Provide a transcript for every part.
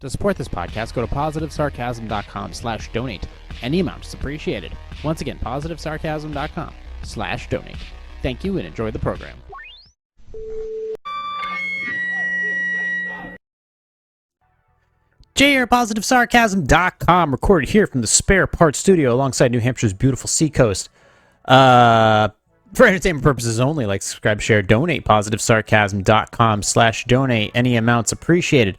To support this podcast, go to positivesarcasm.com/donate. Any amount is appreciated. Once again, positivesarcasm.com/donate. Thank you and enjoy the program. JRPositiveSarcasm.com, recorded here from the Spare Parts Studio alongside New Hampshire's beautiful seacoast. For entertainment purposes only, like, subscribe, share, donate, positivesarcasm.com/donate. Any amounts appreciated.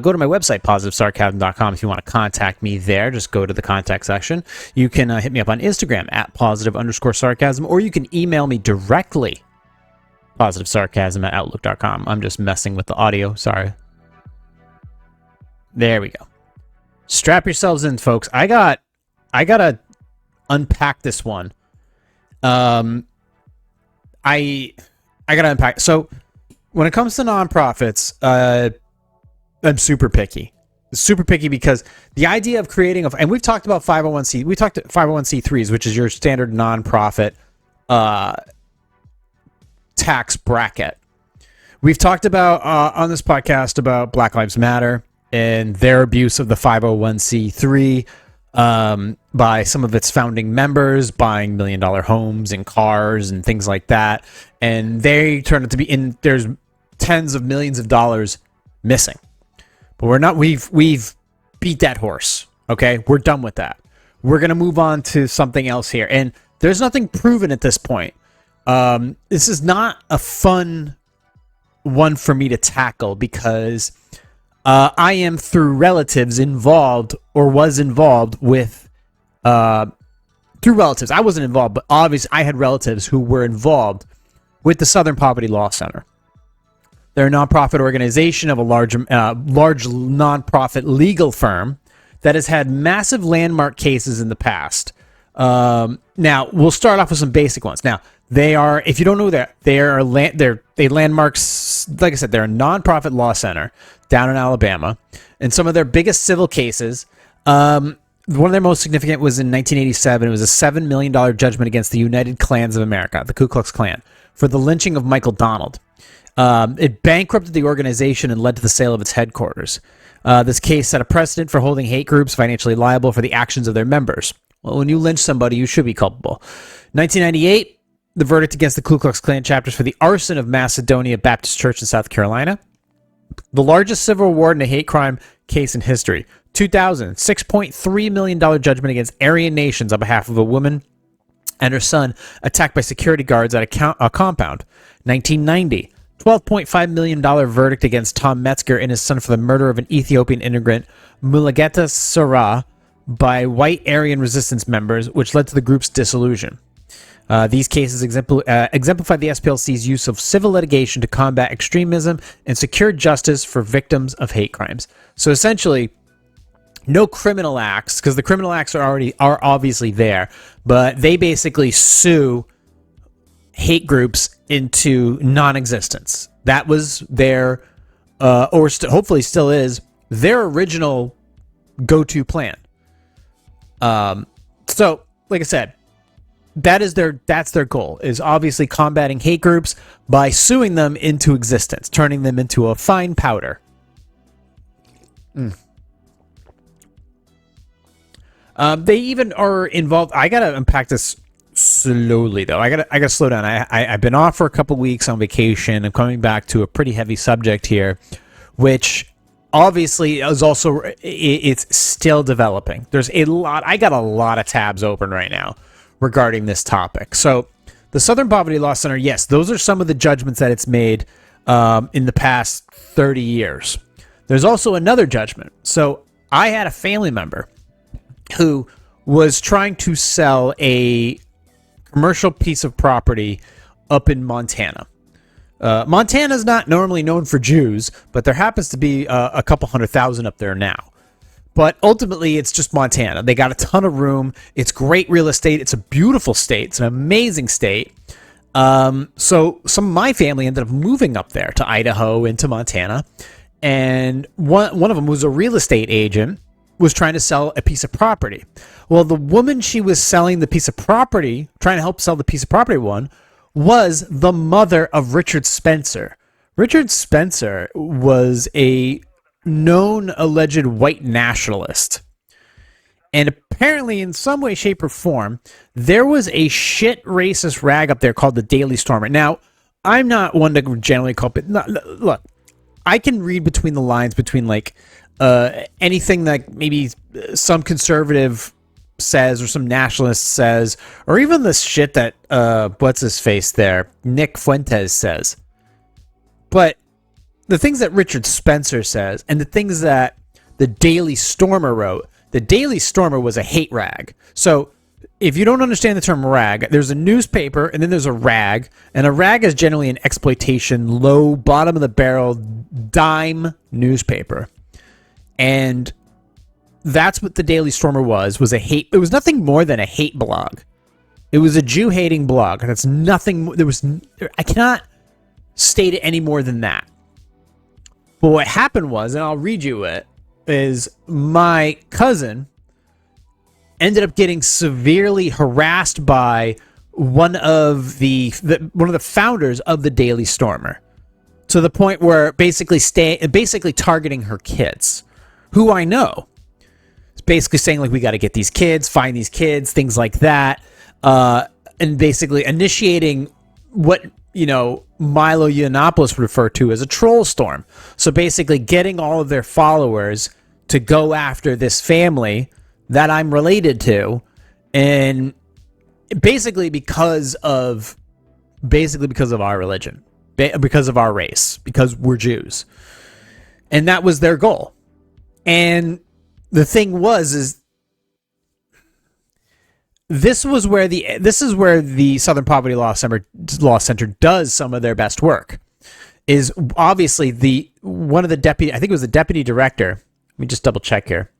Go to my website, positivesarcasm.com, if you want to contact me there. Just go to the contact section. You can hit me up on Instagram at @positive_sarcasm, or you can email me directly, positivesarcasm@outlook.com. I'm just messing with the audio, sorry. There we go. Strap yourselves in, folks. I gotta unpack this one. I gotta unpack. So when it comes to nonprofits, I'm super picky. Super picky because the idea of creating and we've talked about 501c. We talked 501c3s, which is your standard nonprofit tax bracket. We've talked about on this podcast about Black Lives Matter and their abuse of the 501c3 by some of its founding members, buying $1 million homes and cars and things like that. And they turned out to be there's tens of millions of dollars missing. But we've beat that horse. Okay. We're done with that. We're going to move on to something else here. And there's nothing proven at this point. This is not a fun one for me to tackle because I am through relatives involved or was involved with through relatives. I wasn't involved, but obviously I had relatives who were involved with the Southern Poverty Law Center. They're a nonprofit organization of a large nonprofit legal firm that has had massive landmark cases in the past. Now, we'll start off with some basic ones. Now, they are, if you don't know that, they landmarks, like I said, they're a nonprofit law center down in Alabama. And some of their biggest civil cases, one of their most significant was in 1987. It was a $7 million judgment against the United Klans of America, the Ku Klux Klan, for the lynching of Michael Donald. It bankrupted the organization and led to the sale of its headquarters. This case set a precedent for holding hate groups financially liable for the actions of their members. Well, when you lynch somebody, you should be culpable. 1998, the verdict against the Ku Klux Klan chapters for the arson of Macedonia Baptist Church in South Carolina. The largest civil award in a hate crime case in history. 2000, $6.3 million judgment against Aryan Nations on behalf of a woman and her son attacked by security guards at a compound. 1990, $12.5 million verdict against Tom Metzger and his son for the murder of an Ethiopian immigrant, Mulugeta Sarah, by white Aryan resistance members, which led to the group's dissolution. These cases exemplify the SPLC's use of civil litigation to combat extremism and secure justice for victims of hate crimes. So essentially, no criminal acts, because the criminal acts are obviously there, but they basically sue hate groups into non-existence. That was their, hopefully still is, their original go-to plan. So, like I said, that's their goal, is obviously combating hate groups by suing them into existence, turning them into a fine powder. They even are involved. I gotta unpack this slowly, though. I gotta slow down. I've been off for a couple weeks on vacation. I'm coming back to a pretty heavy subject here, which obviously is also, it's still developing. There's a lot. I got a lot of tabs open right now regarding this topic. So the Southern Poverty Law Center, yes, those are some of the judgments that it's made in the past 30 years. There's also another judgment. So I had a family member who was trying to sell a commercial piece of property up in Montana. Montana is not normally known for Jews, but there happens to be a couple 100,000 up there now. But ultimately, it's just Montana. They got a ton of room. It's great real estate. It's a beautiful state. It's an amazing state. So some of my family ended up moving up there to Idaho, into Montana. And one of them was a real estate agent, was trying to sell a piece of property. Well, the woman she was selling the piece of property, trying to help sell the piece of property was the mother of Richard Spencer. Richard Spencer was a known alleged white nationalist. And apparently, in some way, shape, or form, there was a shit racist rag up there called the Daily Stormer. Now, I'm not one to generally culprit. No, look, I can read between the lines between like anything that maybe some conservative says or some nationalist says, or even the shit that what's his face there, Nick Fuentes says. But the things that Richard Spencer says and the things that the Daily Stormer wrote. The Daily Stormer was a hate rag. So if you don't understand the term rag, there's a newspaper and then there's a rag. And a rag is generally an exploitation, low, bottom of the barrel, dime newspaper. And that's what the Daily Stormer was a hate. It was nothing more than a hate blog. It was a Jew-hating blog. That's nothing. I cannot state it any more than that. But what happened was, and I'll read you it, is my cousin ended up getting severely harassed by one of the founders of the Daily Stormer, to the point where basically targeting her kids, who I know. It's basically saying like, we got to get these kids, find these kids, things like that, and basically initiating what Milo Yiannopoulos referred to as a troll storm. So basically getting all of their followers to go after this family that I'm related to, and basically because of our religion, because of our race, because we're Jews. And that was their goal. And the thing is this is where the Southern Poverty Law Center does some of their best work. Is obviously I think it was the deputy director. Let me just double check here.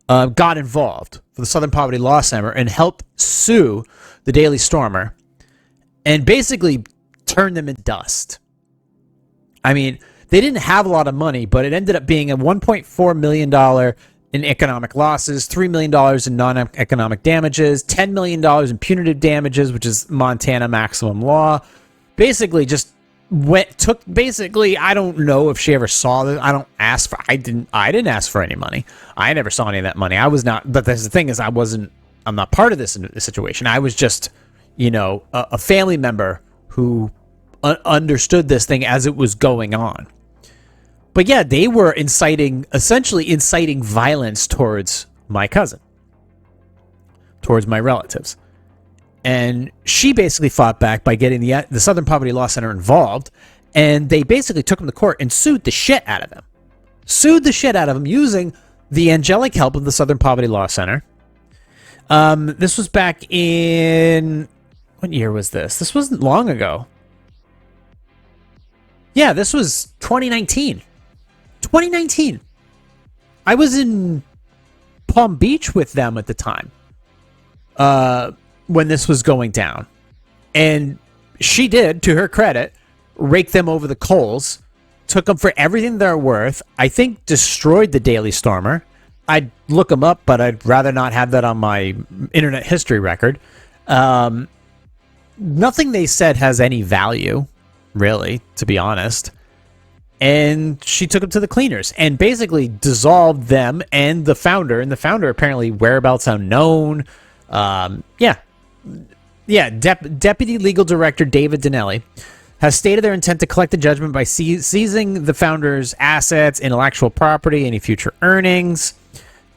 Got involved for the Southern Poverty Law Center and helped sue the Daily Stormer and basically turn them into dust. I mean, they didn't have a lot of money, but it ended up being a $1.4 million in economic losses, $3 million in non-economic damages, $10 million in punitive damages, which is Montana maximum law. Basically, just I don't know if she ever saw this. I didn't ask for any money. I never saw any of that money. I was not, but the thing is, I'm not part of this situation. I was just, a family member who understood this thing as it was going on. But yeah, they were essentially inciting violence towards my cousin, towards my relatives. And she basically fought back by getting the Southern Poverty Law Center involved, and they basically took him to court and sued the shit out of him using the angelic help of the Southern Poverty Law Center. This was back in, what year was this? This wasn't long ago. Yeah, this was 2019. 2019. I was in Palm Beach with them at the time. When this was going down. And she did, to her credit, rake them over the coals, took them for everything they're worth, I think destroyed the Daily Stormer. I'd look them up, but I'd rather not have that on my internet history record. Nothing they said has any value, really, to be honest. And she took them to the cleaners and basically dissolved them and the founder. And the founder, apparently, whereabouts unknown. Deputy Legal Director David Donnelly has stated their intent to collect a judgment by seizing the founder's assets, intellectual property, any future earnings.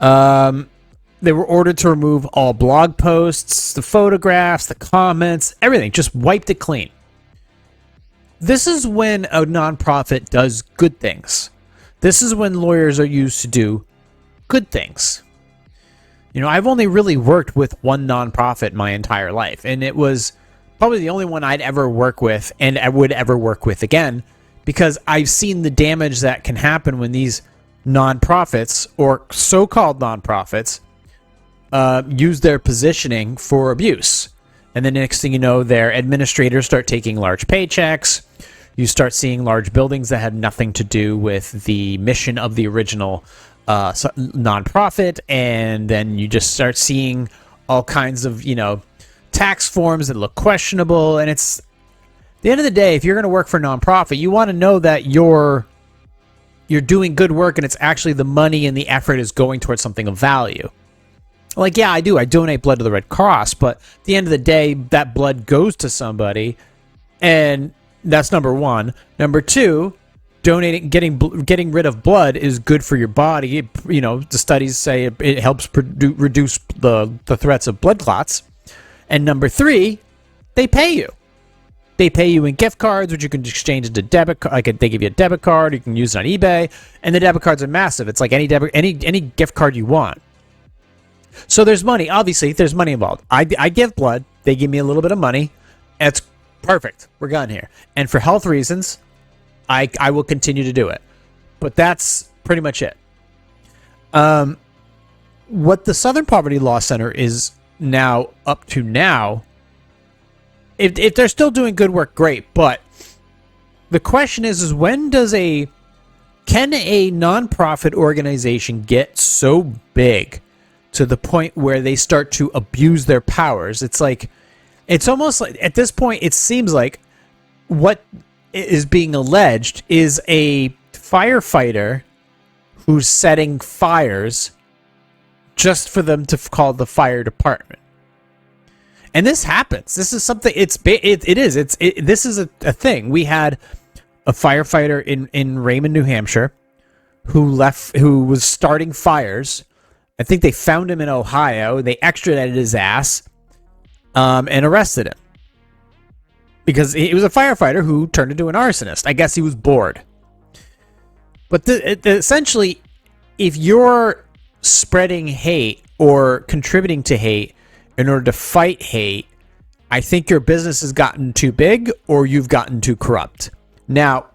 They were ordered to remove all blog posts, the photographs, the comments, everything. Just wiped it clean. This is when a nonprofit does good things. This is when lawyers are used to do good things. I've only really worked with one nonprofit my entire life, and it was probably the only one I'd ever work with and I would ever work with again, because I've seen the damage that can happen when these nonprofits or so-called nonprofits use their positioning for abuse. And the next thing you know, their administrators start taking large paychecks. You start seeing large buildings that had nothing to do with the mission of the original nonprofit, and then you just start seeing all kinds of tax forms that look questionable. And it's, at the end of the day, if you're going to work for a nonprofit, you want to know that your you're doing good work and it's actually the money and the effort is going towards something of value. Like, yeah, I do. I donate blood to the Red Cross, but at the end of the day, that blood goes to somebody, and that's number one. Number two, getting rid of blood is good for your body. The studies say it helps reduce the threats of blood clots. And number three, they pay you. They pay you in gift cards, which you can exchange into debit. They give you a debit card. You can use it on eBay, and the debit cards are massive. It's like any gift card you want. So there's money. Obviously, there's money involved. I give blood. They give me a little bit of money. It's perfect. We're done here. And for health reasons, I will continue to do it. But that's pretty much it. What the Southern Poverty Law Center is now up to now, if they're still doing good work, great. But the question is when can a nonprofit organization get so big to the point where they start to abuse their powers? It's almost like, at this point, it seems like what is being alleged is a firefighter who's setting fires just for them to call the fire department. And this happens. This is something. This is a thing. We had a firefighter in Raymond, New Hampshire, who was starting fires. I think they found him in Ohio. They extradited his ass, and arrested him because he was a firefighter who turned into an arsonist. I guess he was bored. But essentially, if you're spreading hate or contributing to hate in order to fight hate, I think your business has gotten too big or you've gotten too corrupt. Now,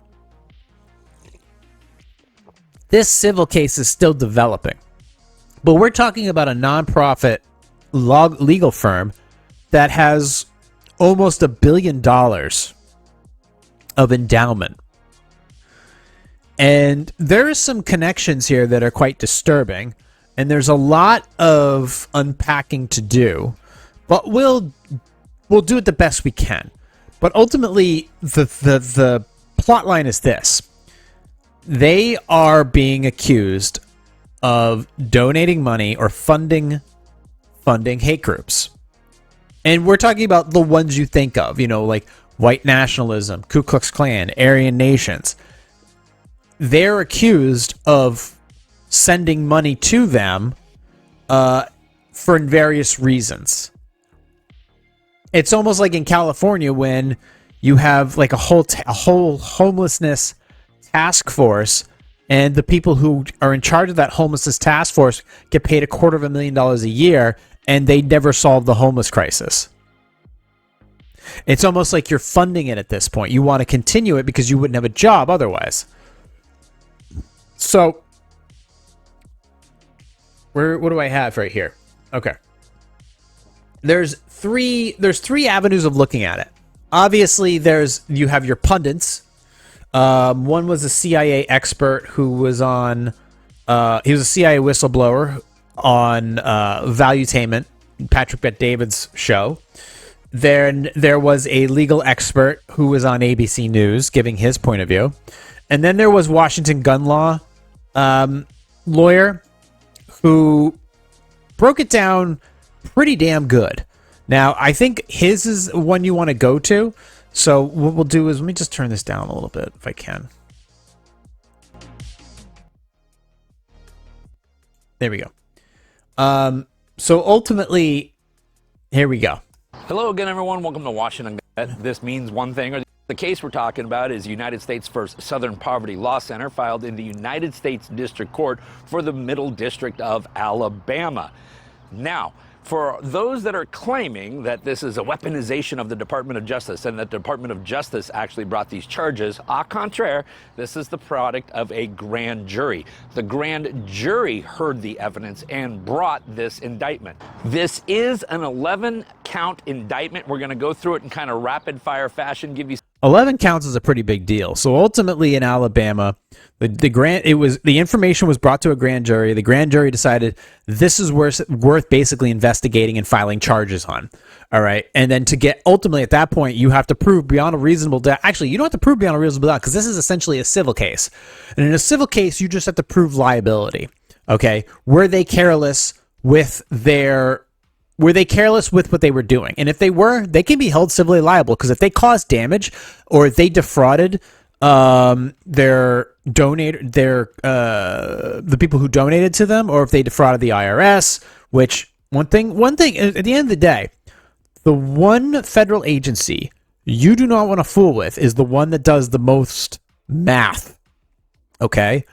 this civil case is still developing. But we're talking about a nonprofit legal firm that has almost $1 billion of endowment. And there are some connections here that are quite disturbing. And there's a lot of unpacking to do. But we'll do it the best we can. But ultimately, the plot line is this. They are being accused of donating money or funding hate groups. And we're talking about the ones you think of, like white nationalism, Ku Klux Klan, Aryan Nations. They're accused of sending money to them for various reasons. It's almost like in California when you have like a whole homelessness task force, and the people who are in charge of that homelessness task force get paid $250,000 a year, and they never solve the homeless crisis. It's almost like you're funding it at this point. You want to continue it because you wouldn't have a job otherwise. So, what do I have right here? Okay. There's three avenues of looking at it. Obviously, you have your pundits. One was a CIA expert who was on, he was a CIA whistleblower on Valuetainment, Patrick Bet-David's show. Then there was a legal expert who was on ABC News giving his point of view. And then there was Washington gun law lawyer who broke it down pretty damn good. Now, I think his is one you want to go to. So what we'll do is, let me just turn this down a little bit if I can. There we go. So ultimately, here we go. Hello again, everyone. Welcome to Washington. This means one thing, or the case we're talking about is United States first Southern Poverty Law Center, filed in the United States District Court for the Middle District of Alabama. Now, for those that are claiming that this is a weaponization of the Department of Justice and that the Department of Justice actually brought these charges, au contraire, this is the product of a grand jury. The grand jury heard the evidence and brought this indictment. This is an 11-count indictment. We're going to go through it in kind of rapid-fire fashion, give you 11 counts is a pretty big deal. So ultimately in Alabama, the information was brought to a grand jury. The grand jury decided this is worth basically investigating and filing charges on. All right. And then to get ultimately at that point, you have to prove beyond a reasonable doubt. Actually, you don't have to prove beyond a reasonable doubt because this is essentially a civil case. And in a civil case, you just have to prove liability. Okay. Were they careless with what they were doing? And if they were, they can be held civilly liable, because if they caused damage or if they defrauded the people who donated to them, or if they defrauded the IRS, which one thing at the end of the day, the one federal agency you do not want to fool with is the one that does the most math. Okay?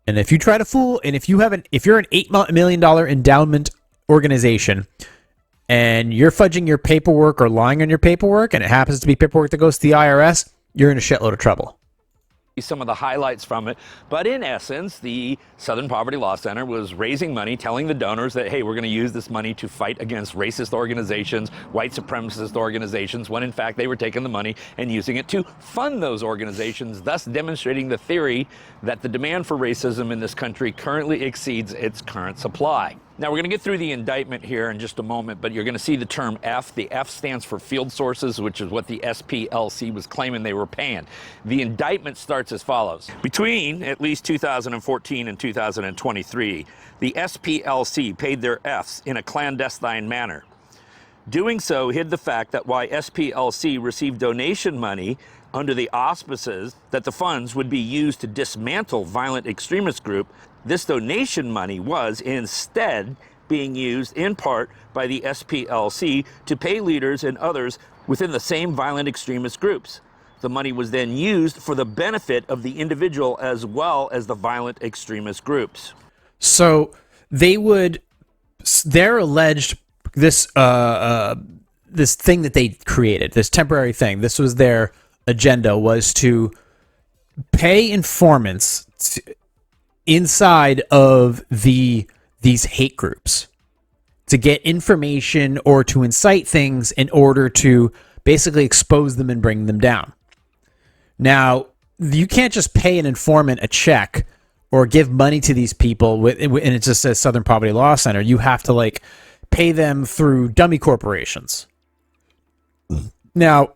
And if you try to fool, and if you're an $8 million endowment organization and you're fudging your paperwork or lying on your paperwork, and it happens to be paperwork that goes to the IRS, you're in a shitload of trouble. Some of the highlights from it, but in essence, the Southern Poverty Law Center was raising money, telling the donors that, hey, we're going to use this money to fight against racist organizations, white supremacist organizations, when in fact they were taking the money and using it to fund those organizations, thus demonstrating the theory that the demand for racism in this country currently exceeds its current supply. Now, we're going to get through the indictment here in just a moment, but you're going to see the term F. The F stands for field sources, which is what the SPLC was claiming they were paying. The indictment starts as follows. Between at least 2014 and 2023, the SPLC paid their Fs in a clandestine manner. Doing so hid the fact that while SPLC received donation money under the auspices that the funds would be used to dismantle violent extremist group, this donation money was instead being used in part by the SPLC to pay leaders and others within the same violent extremist groups. The money was then used for the benefit of the individual as well as the violent extremist groups. So they're alleged this thing that they created, this temporary thing. This was their agenda, was to pay informants inside of these hate groups to get information or to incite things in order to basically expose them and bring them down. Now, you can't just pay an informant a check or give money to these people and it just says Southern Poverty Law Center. You have to pay them through dummy corporations. Now,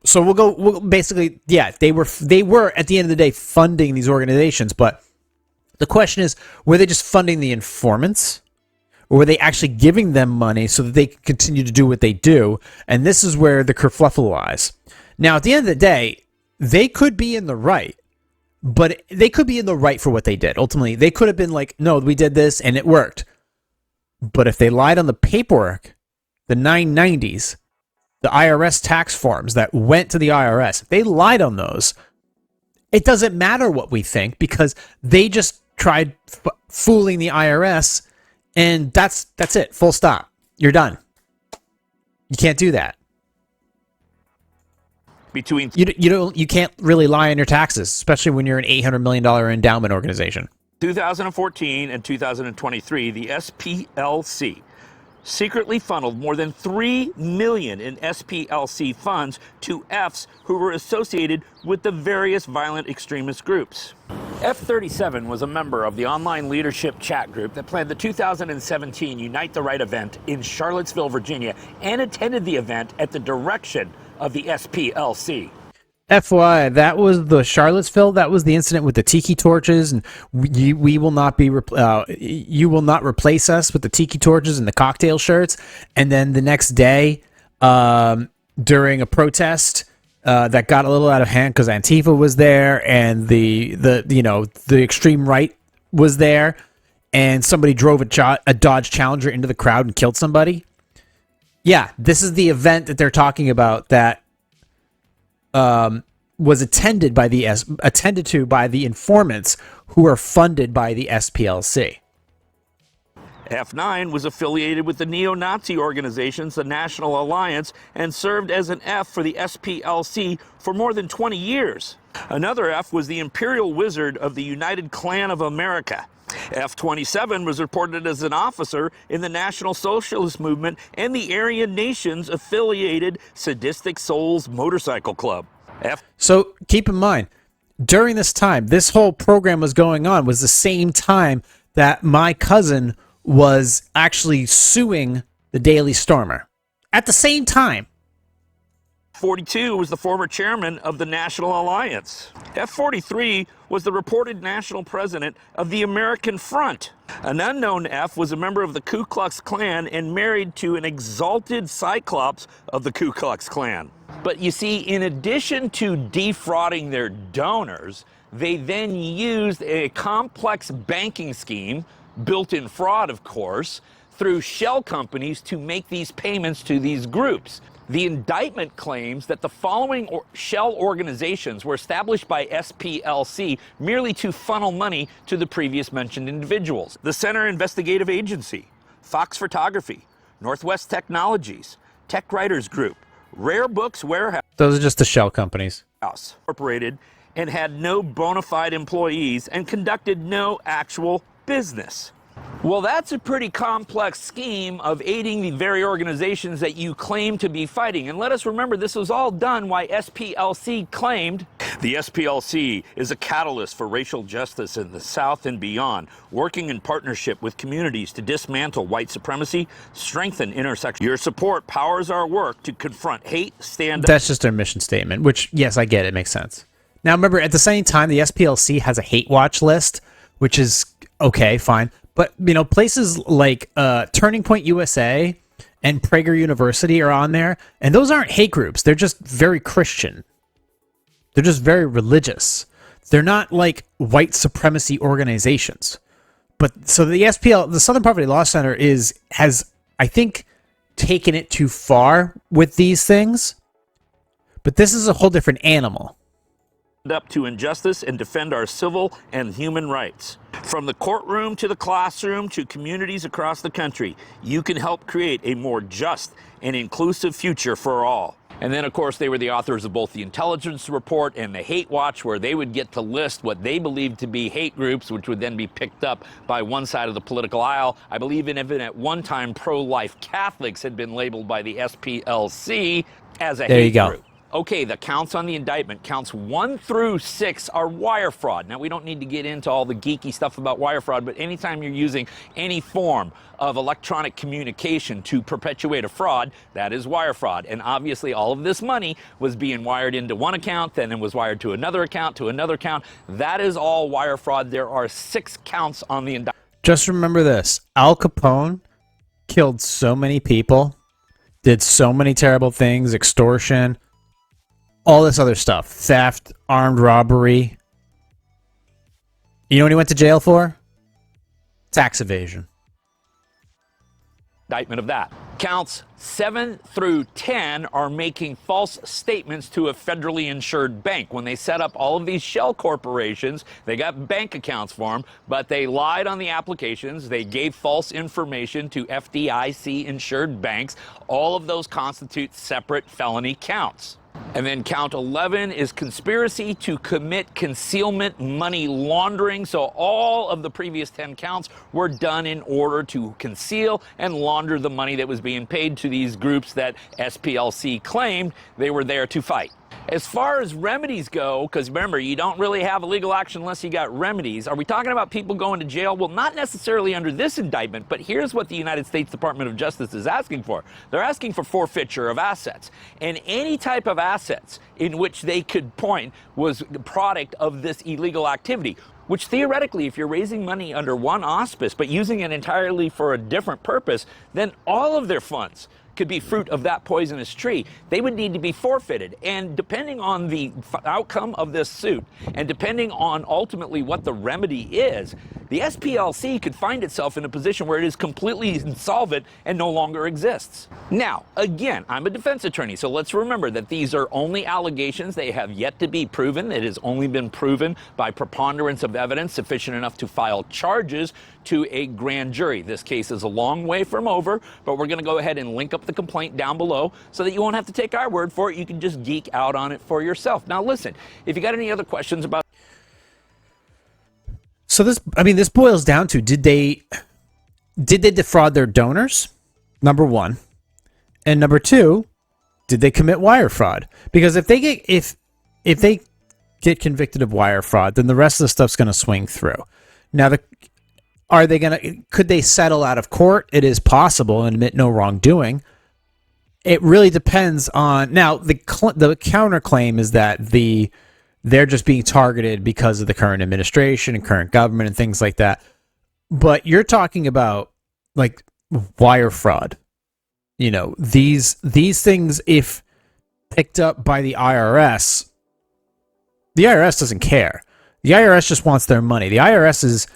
so we'll basically, yeah, they were at the end of the day funding these organizations, but the question is, were they just funding the informants, or were they actually giving them money so that they could continue to do what they do? And this is where the kerfluffle lies. Now, at the end of the day, they could be in the right, but they could be in the right for what they did. Ultimately, they could have been like, no, we did this and it worked. But if they lied on the paperwork, the 990s, the IRS tax forms that went to the IRS, if they lied on those, it doesn't matter what we think, because they just tried fooling the IRS, and that's it. Full stop. You're done. You can't do that. You can't really lie on your taxes, especially when you're an $800 million endowment organization. 2014 and 2023, the SPLC secretly funneled more than $3 million in SPLC funds to Fs who were associated with the various violent extremist groups. F37 was a member of the online leadership chat group that planned the 2017 Unite the Right event in Charlottesville, Virginia, and attended the event at the direction of the SPLC. FYI, that was the Charlottesville. That was the incident with the tiki torches, and we will not be. You will not replace us with the tiki torches and the cocktail shirts. And then the next day, during a protest that got a little out of hand because Antifa was there and the extreme right was there, and somebody drove a Dodge Challenger into the crowd and killed somebody. Yeah, this is the event that they're talking about that. Was attended to by the informants who are funded by the SPLC. F9 was affiliated with the neo-Nazi organizations, the National Alliance, and served as an F for the SPLC for more than 20 years. Another F was the Imperial Wizard of the United Klan of America. F-27 was reported as an officer in the National Socialist Movement and the Aryan Nations affiliated Sadistic Souls Motorcycle Club. So keep in mind, during this time, this whole program was going on, was the same time that my cousin was actually suing the Daily Stormer. At the same time. 42 was the former chairman of the National Alliance. F-43 was the reported national president of the American Front. An unknown F was a member of the Ku Klux Klan and married to an exalted cyclops of the Ku Klux Klan. But you see, in addition to defrauding their donors, they then used a complex banking scheme, built-in fraud, of course, through shell companies to make these payments to these groups. The indictment claims that the following shell organizations were established by SPLC merely to funnel money to the previous mentioned individuals. The Center Investigative Agency, Fox Photography, Northwest Technologies, Tech Writers Group, Rare Books Warehouse. Those are just the shell companies. Incorporated, and had no bona fide employees and conducted no actual business. Well, that's a pretty complex scheme of aiding the very organizations that you claim to be fighting. And let us remember, this was all done while SPLC claimed. The SPLC is a catalyst for racial justice in the South and beyond, working in partnership with communities to dismantle white supremacy, strengthen intersection. Your support powers our work to confront hate, stand up. That's just their mission statement, which, yes, I get it, makes sense. Now, remember, at the same time, the SPLC has a hate watch list, which is okay, fine. But, you know, places like Turning Point USA and Prager University are on there, and those aren't hate groups. They're just very Christian. They're just very religious. They're not like white supremacy organizations. But so the the Southern Poverty Law Center has, I think, taken it too far with these things. But this is a whole different animal. Up to injustice and defend our civil and human rights. From the courtroom to the classroom to communities across the country, you can help create a more just and inclusive future for all. And then, of course, they were the authors of both the Intelligence Report and the Hate Watch, where they would get to list what they believed to be hate groups, which would then be picked up by one side of the political aisle. I believe even at one time, pro-life Catholics had been labeled by the SPLC as a hate group. Okay, the counts on the indictment, counts 1 through 6 are wire fraud. Now, we don't need to get into all the geeky stuff about wire fraud, but anytime you're using any form of electronic communication to perpetuate a fraud, that is wire fraud. And obviously, all of this money was being wired into one account, then it was wired to another account, to another account. That is all wire fraud. There are 6 counts on the indictment. Just remember this. Al Capone killed so many people, did so many terrible things, extortion, all this other stuff. Theft, armed robbery. You know what he went to jail for? Tax evasion. Indictment of that. Counts 7 through 10 are making false statements to a federally insured bank. When they set up all of these shell corporations, they got bank accounts for them, but they lied on the applications. They gave false information to FDIC insured banks. All of those constitute separate felony counts. And then count 11 is conspiracy to commit concealment money laundering. So all of the previous 10 counts were done in order to conceal and launder the money that was being paid to these groups that SPLC claimed they were there to fight. As far as remedies go, because remember, you don't really have a legal action unless you got remedies. Are we talking about people going to jail? Well, not necessarily under this indictment, but here's what the United States Department of Justice is asking for. They're asking for forfeiture of assets. And any type of assets in which they could point was the product of this illegal activity, which theoretically, if you're raising money under one auspice, but using it entirely for a different purpose, then all of their funds could be fruit of that poisonous tree. They would need to be forfeited. And depending on the outcome of this suit, and depending on ultimately what the remedy is, the SPLC could find itself in a position where it is completely insolvent and no longer exists. Now, again, I'm a defense attorney, so let's remember that these are only allegations. They have yet to be proven. It has only been proven by preponderance of evidence sufficient enough to file charges to a grand jury. This case is a long way from over, but we're going to go ahead and link up the complaint down below so that you won't have to take our word for it. You can just geek out on it for yourself. Now, listen, if you got any other questions about... So this boils down to, did they defraud their donors? Number one. And number two, did they commit wire fraud? Because if they get convicted of wire fraud, then the rest of the stuff's going to swing through. Now, could they settle out of court? It is possible and admit no wrongdoing. It really depends on... Now, the counterclaim is that they're just being targeted because of the current administration and current government and things like that. But you're talking about, like, wire fraud. You know, these things, if picked up by the IRS doesn't care. The IRS just wants their money. The IRS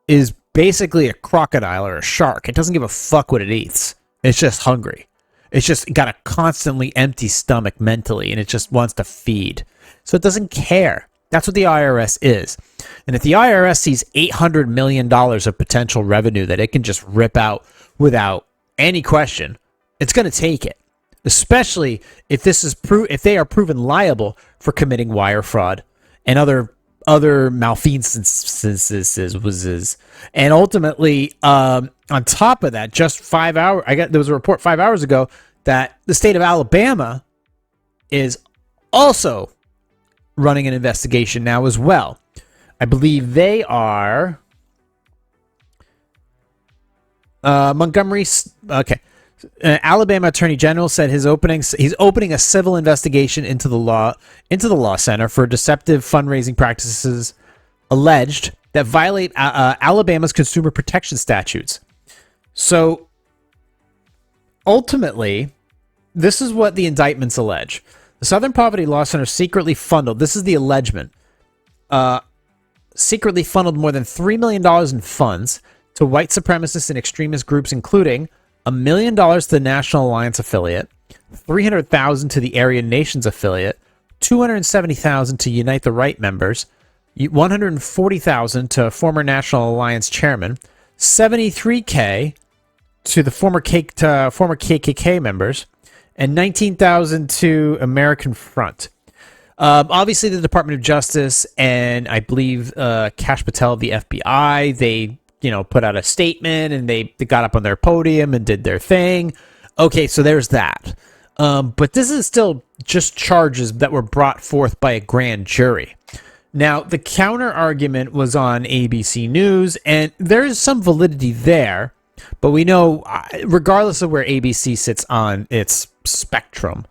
is basically a crocodile or a shark. It doesn't give a fuck what it eats. It's just hungry. It's just got a constantly empty stomach mentally, and it just wants to feed. So it doesn't care. That's what the IRS is. And if the IRS sees $800 million of potential revenue that it can just rip out without any question, it's going to take it. Especially if if they are proven liable for committing wire fraud and other malfeasances. And ultimately, on top of that, just 5 hours, there was a report 5 hours ago that the state of Alabama is also running an investigation now as well. I believe they are Montgomery. Okay. Alabama Attorney General said he's opening a civil investigation into the law center for deceptive fundraising practices alleged that violate Alabama's consumer protection statutes. So ultimately, this is what the indictments allege. The Southern Poverty Law Center secretly funneled, this is the allegement, secretly funneled more than $3 million in funds to white supremacist and extremist groups, including $1 million to the National Alliance affiliate, $300,000 to the Aryan Nations affiliate, $270,000 to Unite the Right members, $140,000 to former National Alliance chairman, $73K to the former KKK members, and $19,000 to American Front. Obviously, the Department of Justice and I believe Kash Patel of the FBI, they put out a statement and they got up on their podium and did their thing. Okay, so there's that. But this is still just charges that were brought forth by a grand jury. Now, the counter argument was on ABC News, and there is some validity there, but we know, regardless of where ABC sits on its spectrum.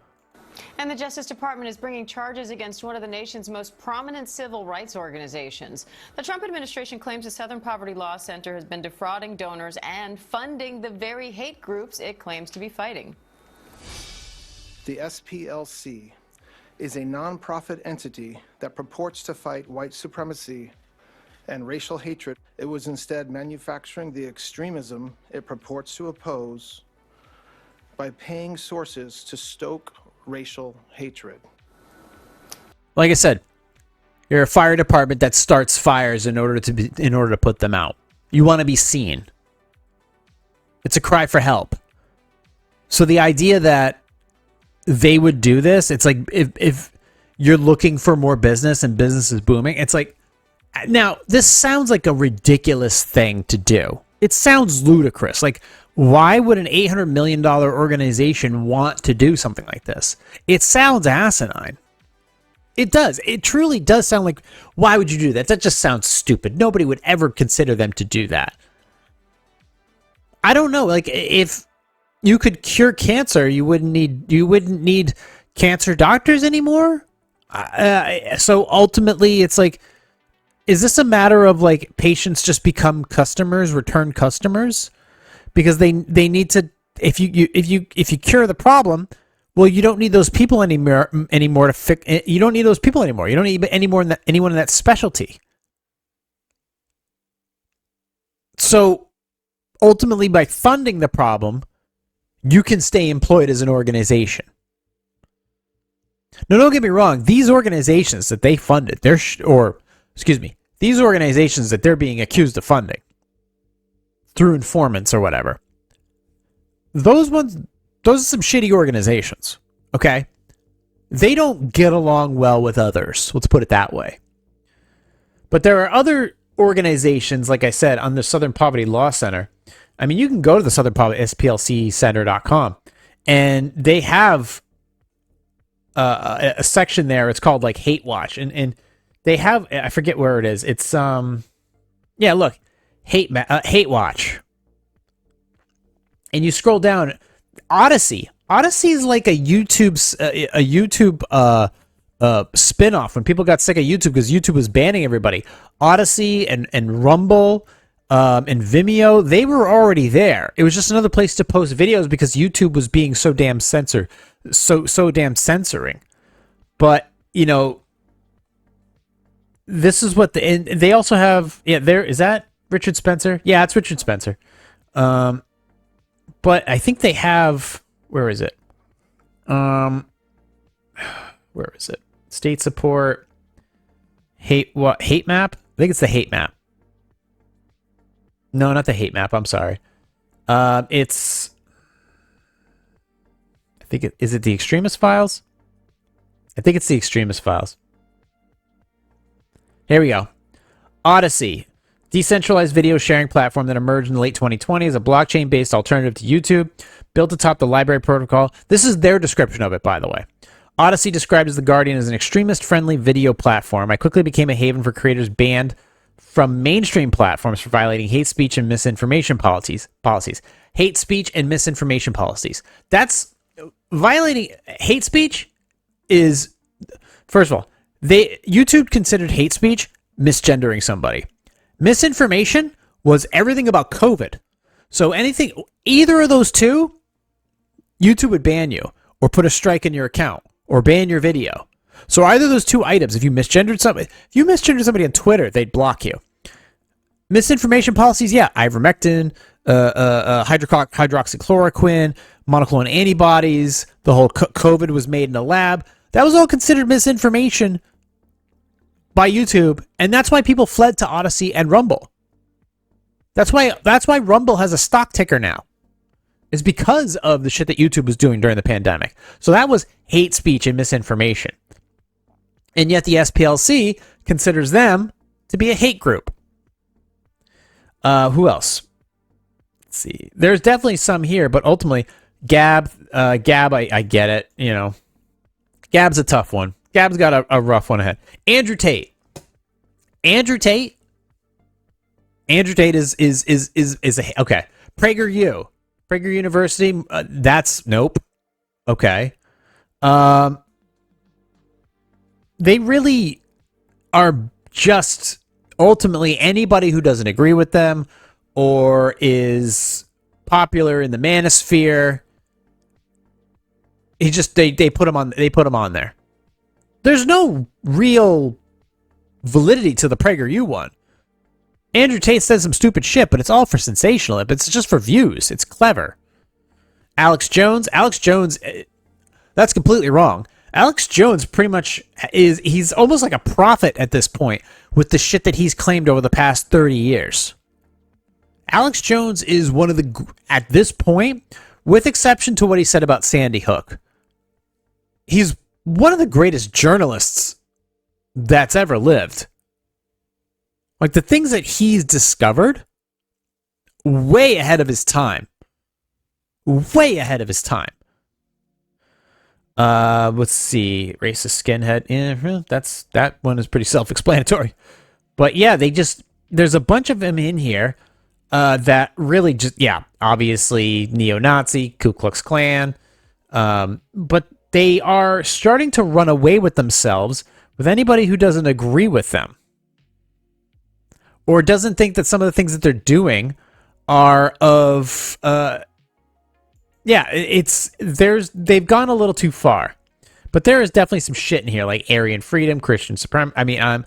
And the Justice Department is bringing charges against one of the nation's most prominent civil rights organizations. The Trump administration claims the Southern Poverty Law Center has been defrauding donors and funding the very hate groups it claims to be fighting. The SPLC is a nonprofit entity that purports to fight white supremacy and racial hatred. It was instead manufacturing the extremism it purports to oppose by paying sources to stoke racial hatred. Like I said, you're a fire department that starts fires in order to put them out. You want to be seen. It's a cry for help. So the idea that they would do this, it's like if you're looking for more business and business is booming, it's like, now this sounds like a ridiculous thing to do. It sounds ludicrous. Like, why would an $800 million organization want to do something like this? It sounds asinine. It does. It truly does sound like, why would you do that? That just sounds stupid. Nobody would ever consider them to do that. I don't know. Like, if you could cure cancer, you wouldn't need cancer doctors anymore. So ultimately, it's like, is this a matter of like patients just become customers, return customers? Because they need to, if you cure the problem, well, you don't need those people anymore to fix. You don't need those people anymore. You don't need anyone in that specialty. So ultimately, by funding the problem, you can stay employed as an organization. Now, don't get me wrong. These organizations that they funded, these organizations that they're being accused of funding through informants or whatever, those are some shitty organizations, okay? They don't get along well with others, let's put it that way. But there are other organizations, like I said, on the Southern Poverty Law Center. I mean, you can go to the Southern Poverty, SPLCcenter.com, and they have a section there. It's called like Hate Watch, and they have, I forget where it is. It's yeah, look, Hate Watch, and you scroll down. Odyssey is like a YouTube spin-off when people got sick of YouTube because YouTube was banning everybody. Odyssey and Rumble and Vimeo, they were already there. It was just another place to post videos because YouTube was being so damn so damn censoring. But you know, this is what and they also have. Yeah, there is that Richard Spencer. Yeah, it's Richard Spencer. But I think they have. Where is it? Where is it? State support. Hate map? I think it's the hate map. No, not the hate map. I'm sorry. It's. I think is it the extremist files? I think it's the extremist files. Here we go. Odyssey, decentralized video sharing platform that emerged in the late 2020s, a blockchain-based alternative to YouTube, built atop the library protocol. This is their description of it, by the way. Odyssey, described as The Guardian, as an extremist-friendly video platform. I quickly became a haven for creators banned from mainstream platforms for violating hate speech and misinformation policies. Hate speech and misinformation policies. That's violating hate speech is, first of all, YouTube considered hate speech misgendering somebody. Misinformation was everything about COVID. So either of those two, YouTube would ban you or put a strike in your account or ban your video. So either of those two items, if you misgendered somebody on Twitter, they'd block you. Misinformation policies, yeah, ivermectin, hydroxychloroquine, monoclonal antibodies, the whole COVID was made in a lab. That was all considered misinformation by YouTube, and that's why people fled to Odyssey and Rumble. That's why Rumble has a stock ticker now. It's because of the shit that YouTube was doing during the pandemic. So that was hate speech and misinformation. And yet the SPLC considers them to be a hate group. Who else? Let's see. There's definitely some here, but ultimately, Gab, I get it. You know, Gab's a tough one. Gab's got a rough one ahead. Andrew Tate is a okay. PragerU University. That's nope. Okay. They really are just ultimately anybody who doesn't agree with them or is popular in the manosphere. They put him on there. There's no real validity to the PragerU one. Andrew Tate says some stupid shit, but it's all for sensational. It's just for views. It's clever. Alex Jones, that's completely wrong. Alex Jones pretty much he's almost like a prophet at this point with the shit that he's claimed over the past 30 years. Alex Jones is one of at this point, with exception to what he said about Sandy Hook, he's one of the greatest journalists that's ever lived. Like the things that he's discovered, way ahead of his time. Way ahead of his time. Let's see. Racist skinhead. That one is pretty self-explanatory. But yeah, there's a bunch of them in here that really just, yeah, obviously neo-Nazi, Ku Klux Klan. But they are starting to run away with themselves with anybody who doesn't agree with them. Or doesn't think that some of the things that they're doing are of, they've gone a little too far. But there is definitely some shit in here, like Aryan freedom, Christian supremacy. I mean,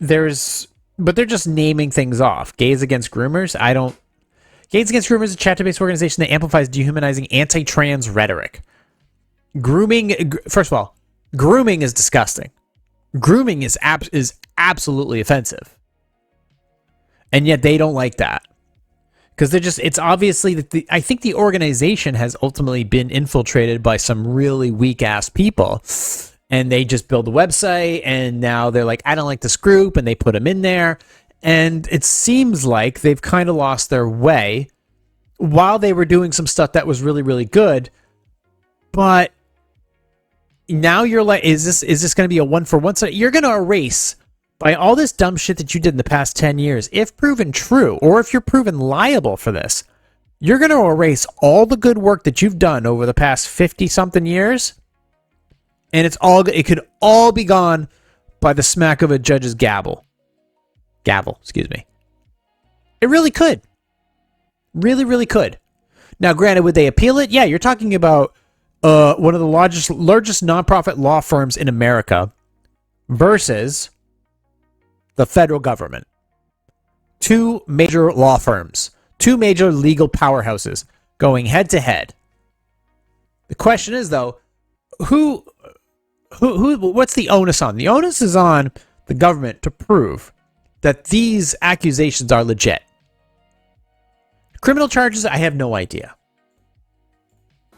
there's But they're just naming things off. Gays Against Groomers. Gays Against Groomers is a chapter-based organization that amplifies dehumanizing anti-trans rhetoric. Grooming. First of all, grooming is disgusting. Grooming is absolutely offensive, and yet they don't like that because it's obviously that I think the organization has ultimately been infiltrated by some really weak-ass people. And they just build a website, and now they're like, I don't like this group, and they put them in there. And it seems like they've kind of lost their way while they were doing some stuff that was really, really good. But now you're like, is this going to be a one-for-one? So you're going to erase by all this dumb shit that you did in the past 10 years, if proven true, or if you're proven liable for this, you're going to erase all the good work that you've done over the past 50-something years. And it could all be gone by the smack of a judge's gavel. Excuse me. It really could. Really, really could. Now, granted, would they appeal it? Yeah, you're talking about one of the largest nonprofit law firms in America versus the federal government. Two major law firms. Two major legal powerhouses going head to head. The question is, though, what's the onus on? The onus is on the government to prove that these accusations are legit. Criminal charges, I have no idea.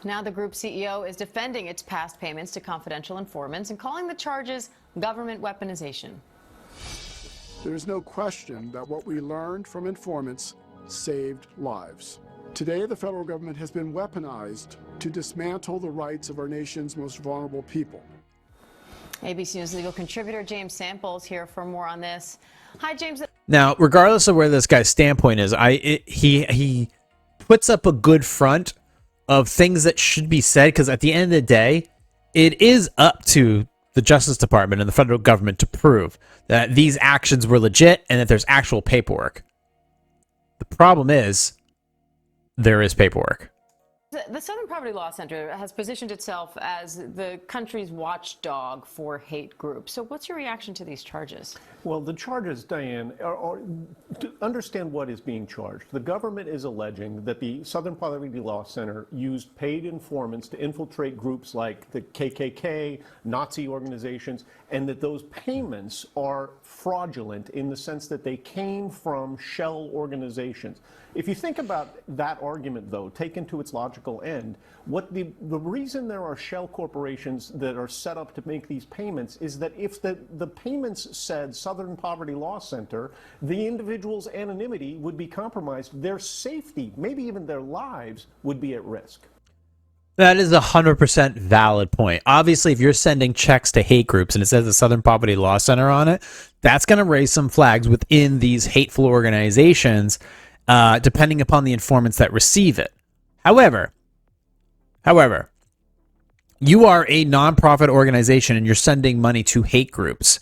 Now the group CEO is defending its past payments to confidential informants and calling the charges government weaponization. There is no question that what we learned from informants saved lives. Today, the federal government has been weaponized to dismantle the rights of our nation's most vulnerable people. ABC News legal contributor James Samples here for more on this. Hi, James. Now, regardless of where this guy's standpoint is, he puts up a good front of things that should be said, because at the end of the day, it is up to the Justice Department and the federal government to prove that these actions were legit and that there's actual paperwork. The problem is, there is paperwork. The Southern Poverty Law Center has positioned itself as the country's watchdog for hate groups. So what's your reaction to these charges? Well, the charges, Diane, are to understand what is being charged. The government is alleging that the Southern Poverty Law Center used paid informants to infiltrate groups like the KKK, Nazi organizations, and that those payments are fraudulent in the sense that they came from shell organizations. If you think about that argument, though, taken to its logical end, what the reason there are shell corporations that are set up to make these payments is that if the payments said Southern Poverty Law Center, the individual's anonymity would be compromised. Their safety, maybe even their lives, would be at risk. That is 100% valid point. Obviously, if you're sending checks to hate groups and it says the Southern Poverty Law Center on it, that's going to raise some flags within these hateful organizations, depending upon the informants that receive it. However, you are a nonprofit organization and you're sending money to hate groups.